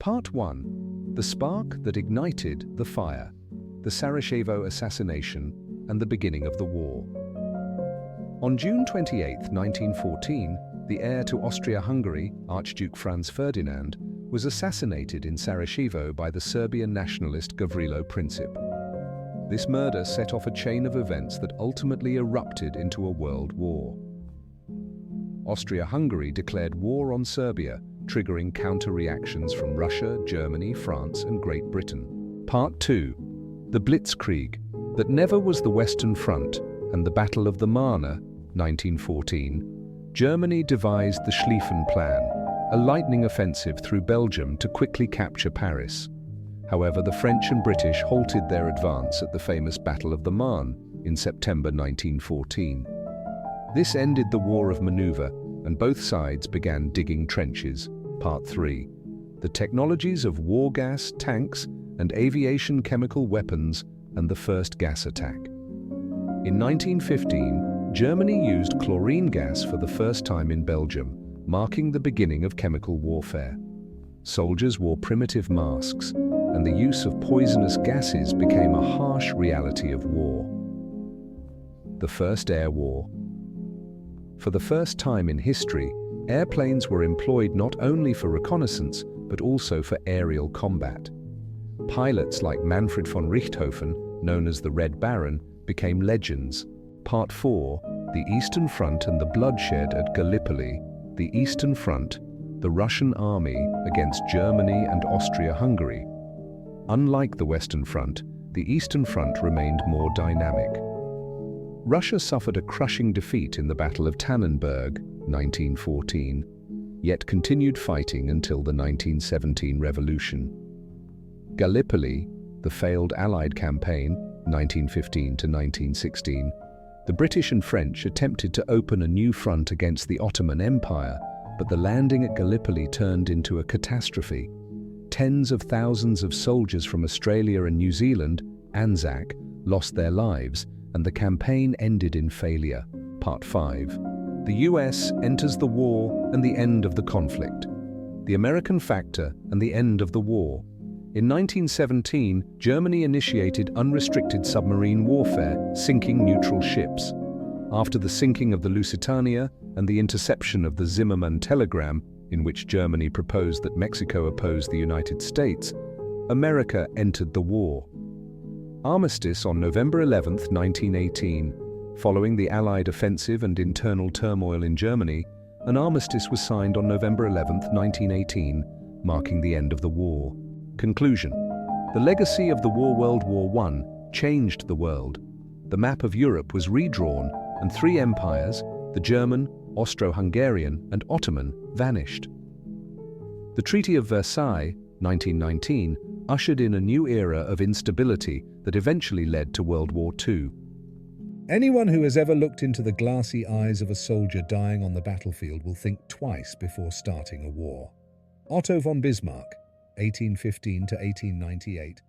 Part 1. The spark that ignited the fire. The Sarajevo assassination and the beginning of the war. On June 28, 1914, the heir to Austria-Hungary, Archduke Franz Ferdinand, was assassinated in Sarajevo by the Serbian nationalist Gavrilo Princip. This murder set off a chain of events that ultimately erupted into a world war. Austria-Hungary declared war on Serbia, triggering counter-reactions from Russia, Germany, France, and Great Britain. Part 2. The Blitzkrieg, that never was the Western Front, and the Battle of the Marne, 1914. Germany devised the Schlieffen Plan, a lightning offensive through Belgium to quickly capture Paris. However, the French and British halted their advance at the famous Battle of the Marne in September 1914. This ended the War of Maneuver, and both sides began digging trenches. Part 3. The technologies of war gas, tanks, and aviation chemical weapons, and the first gas attack. In 1915, Germany used chlorine gas for the first time in Belgium, marking the beginning of chemical warfare. Soldiers wore primitive masks, and the use of poisonous gases became a harsh reality of war. The First Air War. For the first time in history, airplanes were employed not only for reconnaissance, but also for aerial combat. Pilots like Manfred von Richthofen, known as the Red Baron, became legends. Part 4. The Eastern Front and the bloodshed at Gallipoli. The Eastern Front, the Russian army against Germany and Austria-Hungary. Unlike the Western Front, the Eastern Front remained more dynamic. Russia suffered a crushing defeat in the Battle of Tannenberg, 1914, yet continued fighting until the 1917 revolution. Gallipoli, the failed Allied campaign, 1915 to 1916, the British and French attempted to open a new front against the Ottoman Empire, but the landing at Gallipoli turned into a catastrophe. Tens of thousands of soldiers from Australia and New Zealand, ANZAC, lost their lives, and the campaign ended in failure. Part 5. The US enters the war and the end of the conflict. The American factor and the end of the war. In 1917, Germany initiated unrestricted submarine warfare, sinking neutral ships. After the sinking of the Lusitania and the interception of the Zimmermann telegram, in which Germany proposed that Mexico oppose the United States, America entered the war. Armistice on November 11, 1918. Following the Allied offensive and internal turmoil in Germany, an armistice was signed on November 11, 1918, marking the end of the war. Conclusion. The legacy of the World War I changed the world. The map of Europe was redrawn, and three empires, the German, Austro-Hungarian, and Ottoman, vanished. The Treaty of Versailles, 1919, ushered in a new era of instability that eventually led to World War II. Anyone who has ever looked into the glassy eyes of a soldier dying on the battlefield will think twice before starting a war. Otto von Bismarck, 1815 to 1898.